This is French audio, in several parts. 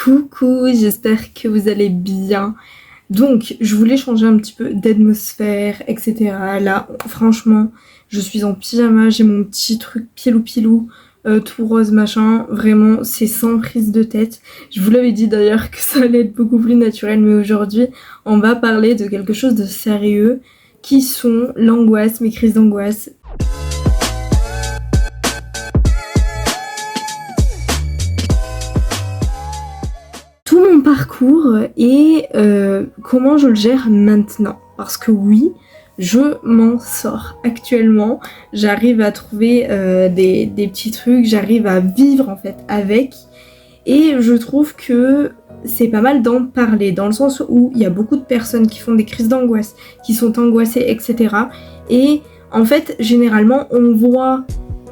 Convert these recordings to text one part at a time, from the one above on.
Coucou, j'espère que vous allez bien. Donc, je voulais changer un petit peu d'atmosphère, etc. Là, franchement, je suis en pyjama, j'ai mon petit truc pilou, tout rose machin. Vraiment, c'est sans prise de tête. Je vous l'avais dit d'ailleurs que ça allait être beaucoup plus naturel, mais aujourd'hui, on va parler de quelque chose de sérieux, qui sont l'angoisse, mes crises d'angoisse. Tout mon parcours et comment je le gère maintenant. Parce que oui, je m'en sors actuellement. J'arrive à trouver des petits trucs, j'arrive à vivre en fait avec. Et je trouve que c'est pas mal d'en parler, dans le sens où il y a beaucoup de personnes qui font des crises d'angoisse, qui sont angoissées, etc. Et en fait, généralement, on voit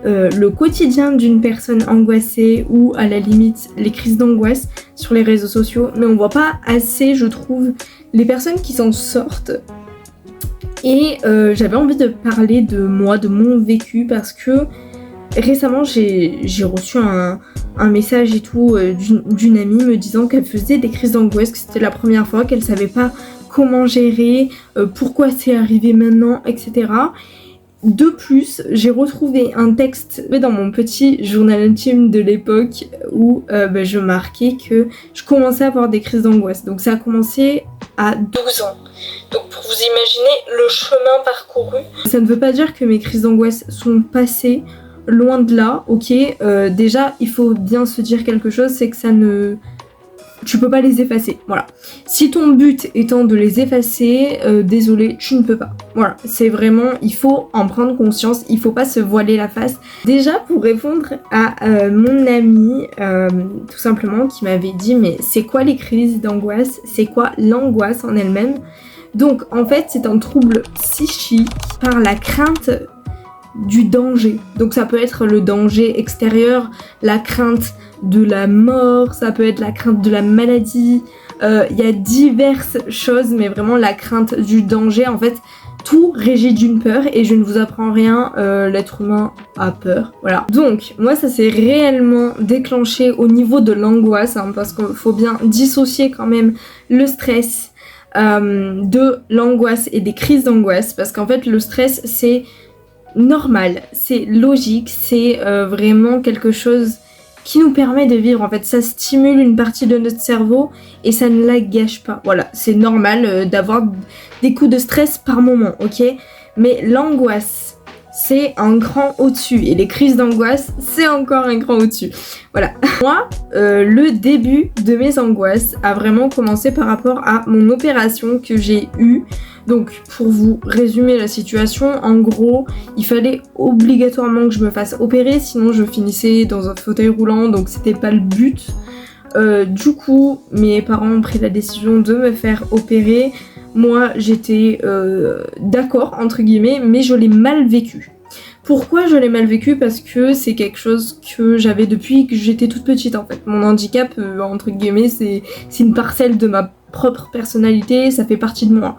le quotidien d'une personne angoissée ou à la limite les crises d'angoisse sur les réseaux sociaux, mais on voit pas assez, je trouve, les personnes qui s'en sortent. Et j'avais envie de parler de moi, de mon vécu, parce que récemment j'ai reçu un message et tout d'une amie me disant qu'elle faisait des crises d'angoisse, que c'était la première fois, qu'elle savait pas comment gérer, pourquoi c'est arrivé maintenant, etc. De plus, j'ai retrouvé un texte dans mon petit journal intime de l'époque où je marquais que je commençais à avoir des crises d'angoisse. Donc ça a commencé à 12 ans. Donc pour vous imaginer le chemin parcouru. Ça ne veut pas dire que mes crises d'angoisse sont passées, loin de là, ok. Déjà, il faut bien se dire quelque chose, c'est que ça ne... Tu peux pas les effacer, voilà. Si ton but étant de les effacer, désolé, tu ne peux pas. Voilà, c'est vraiment, il faut en prendre conscience, il faut pas se voiler la face. Déjà, pour répondre à mon amie, tout simplement, qui m'avait dit, mais c'est quoi les crises d'angoisse? C'est quoi l'angoisse en elle-même? Donc, en fait, c'est un trouble psychique par la crainte du danger. Donc ça peut être le danger extérieur, la crainte de la mort, ça peut être la crainte de la maladie, il y a diverses choses, mais vraiment la crainte du danger, en fait, tout régit d'une peur, et je ne vous apprends rien, l'être humain a peur, voilà. Donc, moi ça s'est réellement déclenché au niveau de l'angoisse, hein, parce qu'il faut bien dissocier quand même le stress de l'angoisse et des crises d'angoisse, parce qu'en fait le stress c'est normal, c'est logique, c'est vraiment quelque chose qui nous permet de vivre. En fait, ça stimule une partie de notre cerveau et ça ne la gâche pas. Voilà, c'est normal d'avoir des coups de stress par moment, ok? Mais l'angoisse, c'est un cran au-dessus, et les crises d'angoisse, c'est encore un cran au-dessus. Voilà. Moi, le début de mes angoisses a vraiment commencé par rapport à mon opération que j'ai eue. Donc, pour vous résumer la situation, en gros, il fallait obligatoirement que je me fasse opérer, sinon je finissais dans un fauteuil roulant, donc c'était pas le but. Du coup, mes parents ont pris la décision de me faire opérer. Moi, j'étais d'accord, entre guillemets, mais je l'ai mal vécu. Pourquoi je l'ai mal vécu? Parce que c'est quelque chose que j'avais depuis que j'étais toute petite, en fait. Mon handicap, entre guillemets, c'est une parcelle de ma propre personnalité, ça fait partie de moi.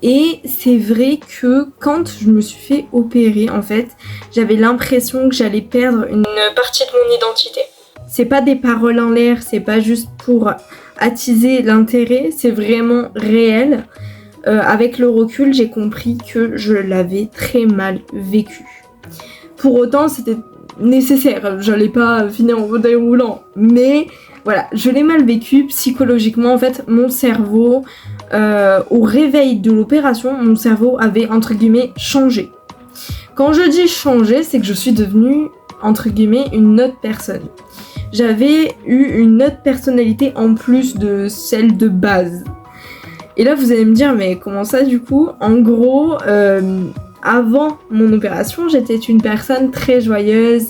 Et c'est vrai que quand je me suis fait opérer, en fait, j'avais l'impression que j'allais perdre une partie de mon identité. C'est pas des paroles en l'air, c'est pas juste pour attiser l'intérêt, c'est vraiment réel. Avec le recul, j'ai compris que je l'avais très mal vécu. Pour autant, c'était nécessaire, j'allais pas finir en fauteuil roulant, mais voilà, je l'ai mal vécu psychologiquement. En fait, mon cerveau, au réveil de l'opération, mon cerveau avait entre guillemets changé. Quand je dis changer, c'est que je suis devenue entre guillemets une autre personne. J'avais eu une autre personnalité en plus de celle de base. Et là, vous allez me dire, mais comment ça du coup? En gros, avant mon opération, j'étais une personne très joyeuse,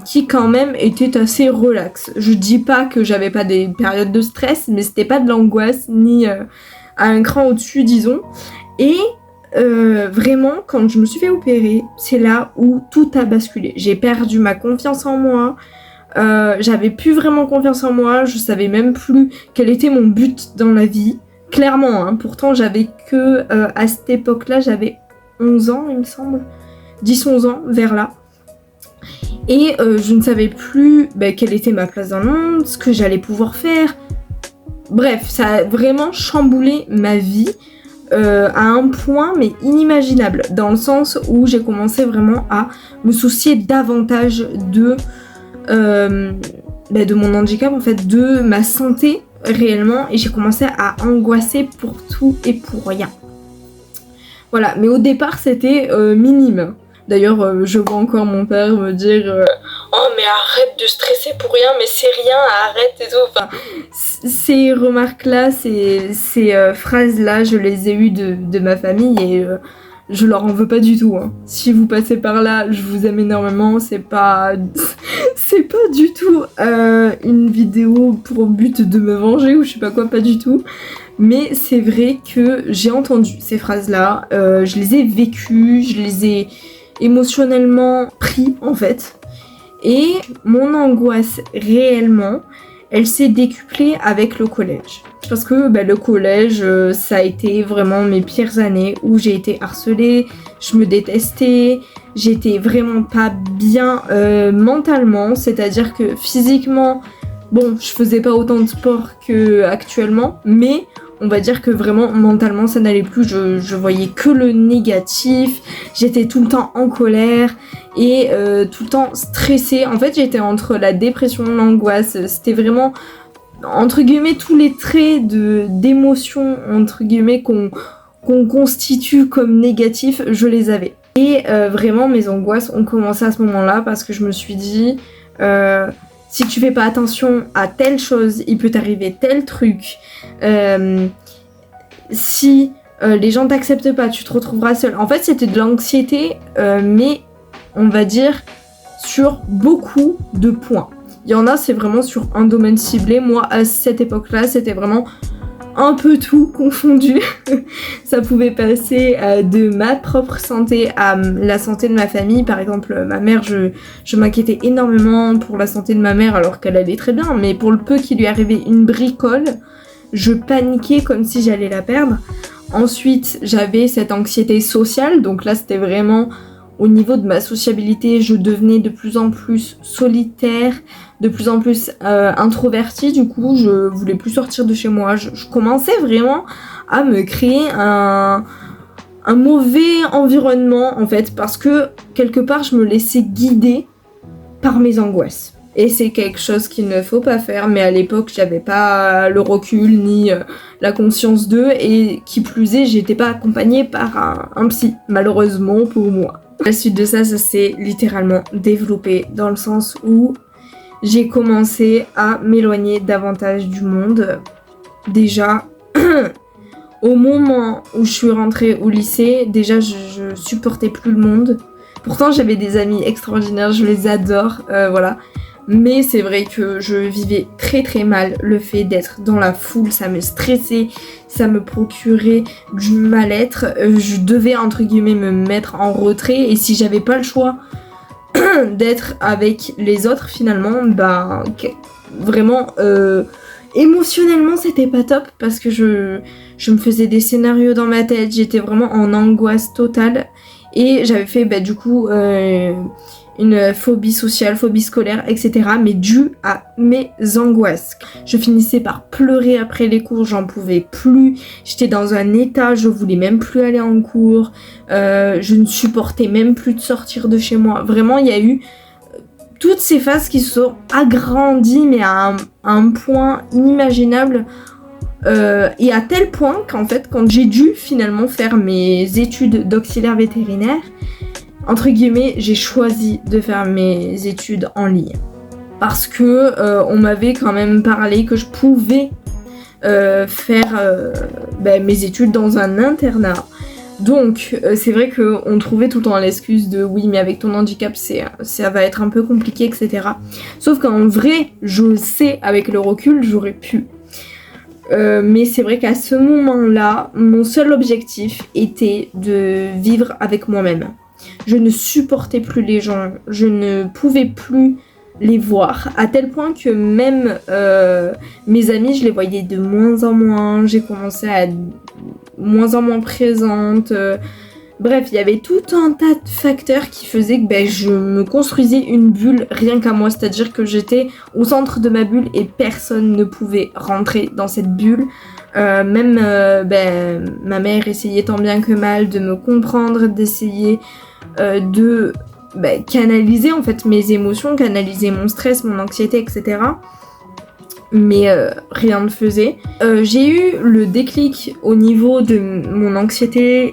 qui quand même était assez relax. Je dis pas que j'avais pas des périodes de stress, mais c'était pas de l'angoisse, ni à un cran au-dessus, disons. Et vraiment, quand je me suis fait opérer, c'est là où tout a basculé. J'ai perdu ma confiance en moi, j'avais plus vraiment confiance en moi, je savais même plus quel était mon but dans la vie. Clairement, hein, pourtant j'avais que, à cette époque-là, j'avais 11 ans, il me semble. 10-11 ans, vers là. Et je ne savais plus quelle était ma place dans le monde, ce que j'allais pouvoir faire. Bref, ça a vraiment chamboulé ma vie à un point mais inimaginable, dans le sens où j'ai commencé vraiment à me soucier davantage de mon handicap, en fait, de ma santé réellement, et j'ai commencé à angoisser pour tout et pour rien. Voilà, mais au départ c'était minime. D'ailleurs, je vois encore mon père me dire oh mais arrête de stresser pour rien, mais c'est rien, arrête et tout. Enfin, ces remarques-là, ces phrases-là, je les ai eues de ma famille et je leur en veux pas du tout. Hein. Si vous passez par là, je vous aime énormément. C'est pas du tout une vidéo pour but de me venger ou je sais pas quoi, pas du tout. Mais c'est vrai que j'ai entendu ces phrases-là, je les ai vécues, je les ai émotionnellement pris en fait. Et mon angoisse réellement, elle s'est décuplée avec le collège. Parce que le collège, ça a été vraiment mes pires années où j'ai été harcelée, je me détestais, j'étais vraiment pas bien mentalement, c'est-à-dire que physiquement, bon, je faisais pas autant de sport qu'actuellement, mais on va dire que vraiment mentalement ça n'allait plus, je voyais que le négatif, j'étais tout le temps en colère et tout le temps stressée. En fait j'étais entre la dépression, l'angoisse, c'était vraiment entre guillemets tous les traits d'émotion entre guillemets qu'on constitue comme négatifs, je les avais. Et vraiment mes angoisses ont commencé à ce moment-là parce que je me suis dit si tu fais pas attention à telle chose, il peut t'arriver tel truc. Si les gens t'acceptent pas, tu te retrouveras seule. En fait, c'était de l'anxiété, mais on va dire sur beaucoup de points. Il y en a, c'est vraiment sur un domaine ciblé. Moi, à cette époque-là, c'était vraiment un peu tout confondu. Ça pouvait passer de ma propre santé à la santé de ma famille. Par exemple, ma mère, je m'inquiétais énormément pour la santé de ma mère alors qu'elle allait très bien. Mais pour le peu qu'il lui arrivait une bricole, je paniquais comme si j'allais la perdre. Ensuite, j'avais cette anxiété sociale. Donc là, c'était vraiment au niveau de ma sociabilité. Je devenais de plus en plus solitaire, de plus en plus introvertie. Du coup, je voulais plus sortir de chez moi. Je commençais vraiment à me créer un mauvais environnement, en fait, parce que quelque part, je me laissais guider par mes angoisses. Et c'est quelque chose qu'il ne faut pas faire, mais à l'époque, j'avais pas le recul ni la conscience d'eux, et qui plus est, j'étais pas accompagnée par un psy, malheureusement pour moi. La suite de ça s'est littéralement développé dans le sens où j'ai commencé à m'éloigner davantage du monde. Déjà, au moment où je suis rentrée au lycée, déjà je supportais plus le monde. Pourtant j'avais des amis extraordinaires, je les adore, voilà. Mais c'est vrai que je vivais très très mal le fait d'être dans la foule, ça me stressait, ça me procurait du mal-être. Je devais entre guillemets me mettre en retrait, et si j'avais pas le choix d'être avec les autres finalement, vraiment émotionnellement c'était pas top, parce que je me faisais des scénarios dans ma tête, j'étais vraiment en angoisse totale, et j'avais fait du coup une phobie sociale, phobie scolaire, etc. mais due à mes angoisses. Je finissais par pleurer après les cours, j'en pouvais plus, j'étais dans un état, je voulais même plus aller en cours, je ne supportais même plus de sortir de chez moi. Vraiment, il y a eu toutes ces phases qui se sont agrandies, mais à un point inimaginable. Et à tel point qu'en fait, quand j'ai dû finalement faire mes études d'auxiliaire vétérinaire, entre guillemets, j'ai choisi de faire mes études en ligne. Parce que on m'avait quand même parlé que je pouvais faire mes études dans un internat. Donc c'est vrai qu'on trouvait tout le temps l'excuse de oui mais avec ton handicap ça va être un peu compliqué, etc. Sauf qu'en vrai, je sais avec le recul, j'aurais pu. Mais c'est vrai qu'à ce moment-là, mon seul objectif était de vivre avec moi-même. Je ne supportais plus les gens, je ne pouvais plus les voir, à tel point que même mes amis, je les voyais de moins en moins, j'ai commencé à être moins en moins présente, Bref, il y avait tout un tas de facteurs qui faisaient que je me construisais une bulle rien qu'à moi. C'est-à-dire que j'étais au centre de ma bulle et personne ne pouvait rentrer dans cette bulle. Même ma mère essayait tant bien que mal de me comprendre, d'essayer de canaliser en fait mes émotions, canaliser mon stress, mon anxiété, etc. Mais rien ne faisait. J'ai eu le déclic au niveau de mon anxiété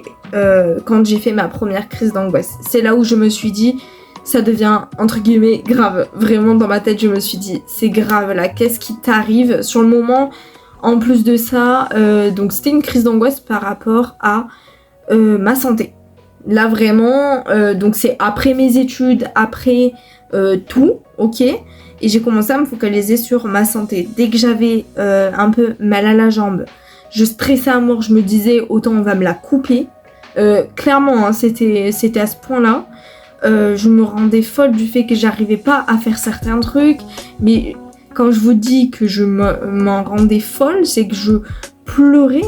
quand j'ai fait ma première crise d'angoisse. C'est là où je me suis dit, ça devient entre guillemets grave. Vraiment dans ma tête, je me suis dit, c'est grave là, qu'est-ce qui t'arrive? Sur le moment, en plus de ça, donc c'était une crise d'angoisse par rapport à ma santé. Là vraiment, donc c'est après mes études, après tout, ok. Et j'ai commencé à me focaliser sur ma santé. Dès que j'avais un peu mal à la jambe, je stressais à mort, je me disais autant on va me la couper. Clairement, hein, c'était à ce point-là. Je me rendais folle du fait que j'arrivais pas à faire certains trucs. Mais quand je vous dis que je m'en rendais folle, c'est que je pleurais.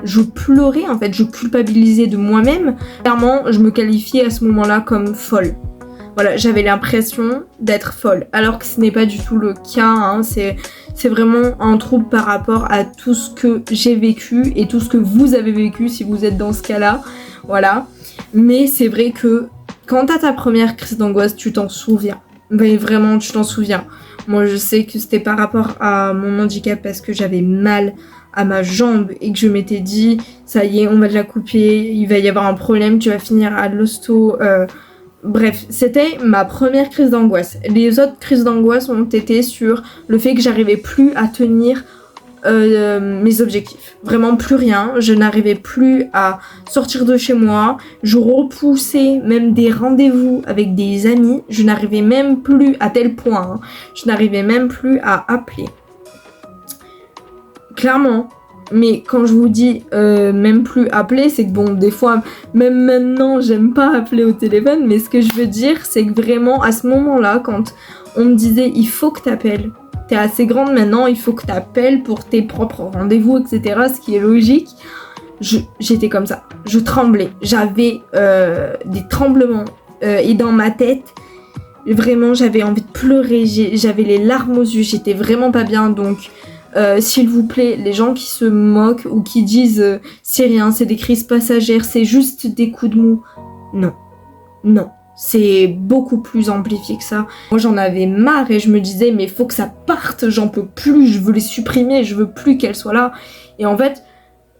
Je pleurais en fait, je culpabilisais de moi-même. Clairement, je me qualifiais à ce moment-là comme folle. Voilà, j'avais l'impression d'être folle, alors que ce n'est pas du tout le cas, hein. C'est vraiment un trouble par rapport à tout ce que j'ai vécu et tout ce que vous avez vécu si vous êtes dans ce cas-là, voilà. Mais c'est vrai que quand t'as ta première crise d'angoisse, tu t'en souviens, mais vraiment tu t'en souviens. Moi je sais que c'était par rapport à mon handicap parce que j'avais mal à ma jambe et que je m'étais dit, ça y est, on va te la couper, il va y avoir un problème, tu vas finir à l'hosto, Bref, c'était ma première crise d'angoisse. Les autres crises d'angoisse ont été sur le fait que j'arrivais plus à tenir mes objectifs. Vraiment plus rien. Je n'arrivais plus à sortir de chez moi. Je repoussais même des rendez-vous avec des amis. Je n'arrivais même plus à tel point. Hein, je n'arrivais même plus à appeler. Clairement. Mais quand je vous dis même plus appeler, c'est que bon, des fois, même maintenant, j'aime pas appeler au téléphone, mais ce que je veux dire, c'est que vraiment, à ce moment-là, quand on me disait, il faut que t'appelles, t'es assez grande maintenant, il faut que t'appelles pour tes propres rendez-vous, etc., ce qui est logique, j'étais comme ça, je tremblais, j'avais des tremblements, et dans ma tête, vraiment, j'avais envie de pleurer, j'avais les larmes aux yeux, j'étais vraiment pas bien, donc... s'il vous plaît, les gens qui se moquent ou qui disent c'est rien, c'est des crises passagères, c'est juste des coups de mou. Non, c'est beaucoup plus amplifié que ça. Moi j'en avais marre et je me disais mais faut que ça parte, j'en peux plus, je veux les supprimer, je veux plus qu'elles soient là. Et en fait,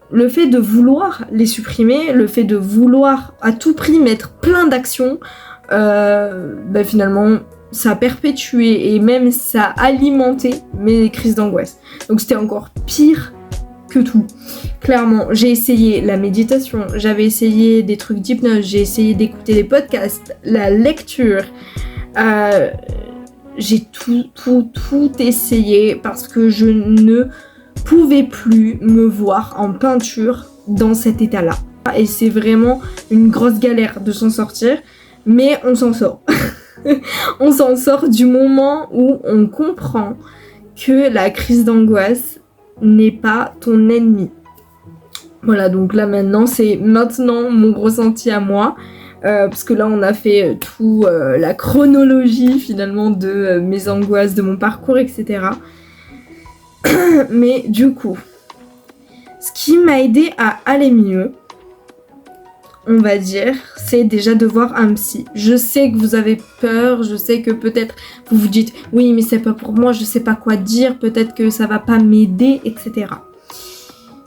le fait de vouloir les supprimer, le fait de vouloir à tout prix mettre plein d'actions, finalement... ça a perpétué et même ça a alimenté mes crises d'angoisse. Donc c'était encore pire que tout. Clairement, j'ai essayé la méditation, j'avais essayé des trucs d'hypnose, j'ai essayé d'écouter des podcasts, la lecture. J'ai tout essayé parce que je ne pouvais plus me voir en peinture dans cet état-là. Et c'est vraiment une grosse galère de s'en sortir, mais on s'en sort. On s'en sort du moment où on comprend que la crise d'angoisse n'est pas ton ennemi. Voilà, donc là maintenant, c'est maintenant mon ressenti à moi. Parce que là, on a fait tout la chronologie finalement de mes angoisses, de mon parcours, etc. Mais du coup, ce qui m'a aidé à aller mieux, on va dire, c'est déjà de voir un psy. Je sais que vous avez peur, je sais que peut-être vous vous dites « Oui, mais c'est pas pour moi, je sais pas quoi dire, peut-être que ça va pas m'aider, etc. »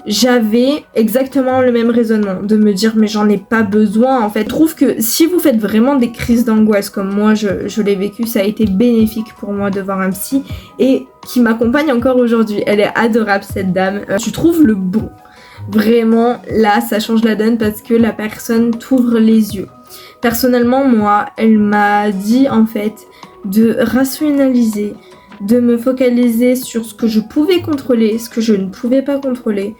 J'avais exactement le même raisonnement, de me dire « Mais j'en ai pas besoin, en fait. » Je trouve que si vous faites vraiment des crises d'angoisse comme moi, je l'ai vécu, ça a été bénéfique pour moi de voir un psy et qui m'accompagne encore aujourd'hui. Elle est adorable, cette dame. Je trouve le bon. Vraiment, là, ça change la donne parce que la personne t'ouvre les yeux. Personnellement, moi, elle m'a dit, en fait, de rationaliser, de me focaliser sur ce que je pouvais contrôler, ce que je ne pouvais pas contrôler,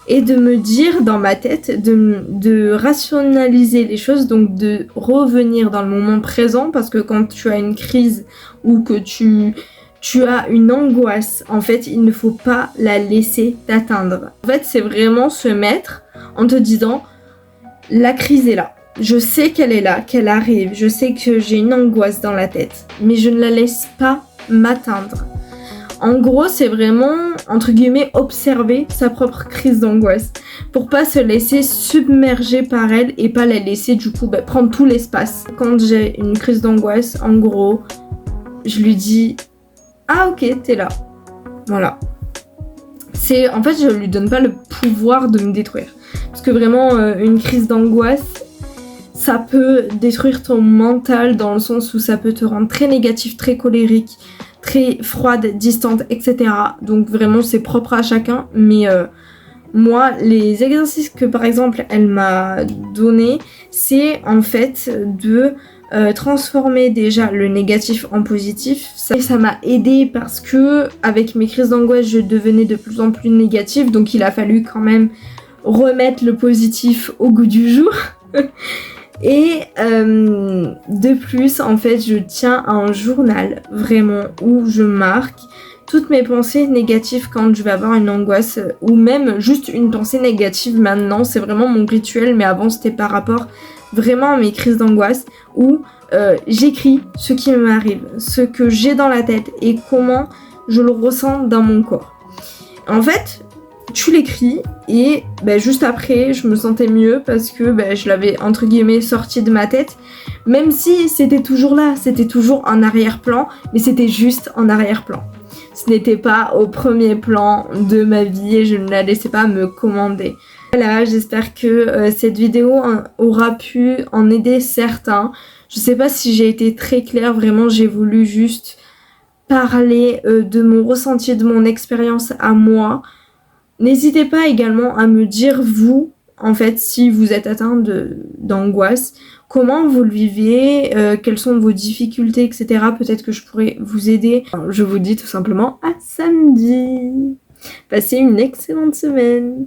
et de me dire dans ma tête, de rationaliser les choses, donc de revenir dans le moment présent, parce que quand tu as une crise ou que tu as une angoisse, en fait, il ne faut pas la laisser t'atteindre. En fait, c'est vraiment se mettre en te disant la crise est là. Je sais qu'elle est là, qu'elle arrive, je sais que j'ai une angoisse dans la tête, mais je ne la laisse pas m'atteindre. En gros, c'est vraiment, entre guillemets, observer sa propre crise d'angoisse pour pas se laisser submerger par elle et pas la laisser du coup prendre tout l'espace. Quand j'ai une crise d'angoisse, en gros, je lui dis « Ah ok, t'es là. » Voilà. En fait, je lui donne pas le pouvoir de me détruire. Parce que vraiment, une crise d'angoisse, ça peut détruire ton mental dans le sens où ça peut te rendre très négatif, très colérique, très froide, distante, etc. Donc vraiment c'est propre à chacun, mais moi les exercices que par exemple elle m'a donné, c'est en fait de transformer déjà le négatif en positif. Ça m'a aidé parce que avec mes crises d'angoisse je devenais de plus en plus négative, donc il a fallu quand même remettre le positif au goût du jour. Et de plus, en fait, je tiens un journal vraiment où je marque toutes mes pensées négatives quand je vais avoir une angoisse ou même juste une pensée négative maintenant. C'est vraiment mon rituel, mais avant c'était par rapport vraiment à mes crises d'angoisse où j'écris ce qui m'arrive, ce que j'ai dans la tête et comment je le ressens dans mon corps. En fait, tu l'écris et juste après je me sentais mieux parce que je l'avais entre guillemets sorti de ma tête, même si c'était toujours là, c'était toujours en arrière-plan, mais c'était juste en arrière-plan. Ce n'était pas au premier plan de ma vie et je ne la laissais pas me commander. Voilà, j'espère que cette vidéo aura pu en aider certains. Je sais pas si j'ai été très claire, vraiment j'ai voulu juste parler de mon ressenti, de mon expérience à moi. N'hésitez pas également à me dire, vous, en fait, si vous êtes atteint d'angoisse, comment vous le vivez, quelles sont vos difficultés, etc. Peut-être que je pourrais vous aider. Je vous dis tout simplement à samedi. Passez une excellente semaine.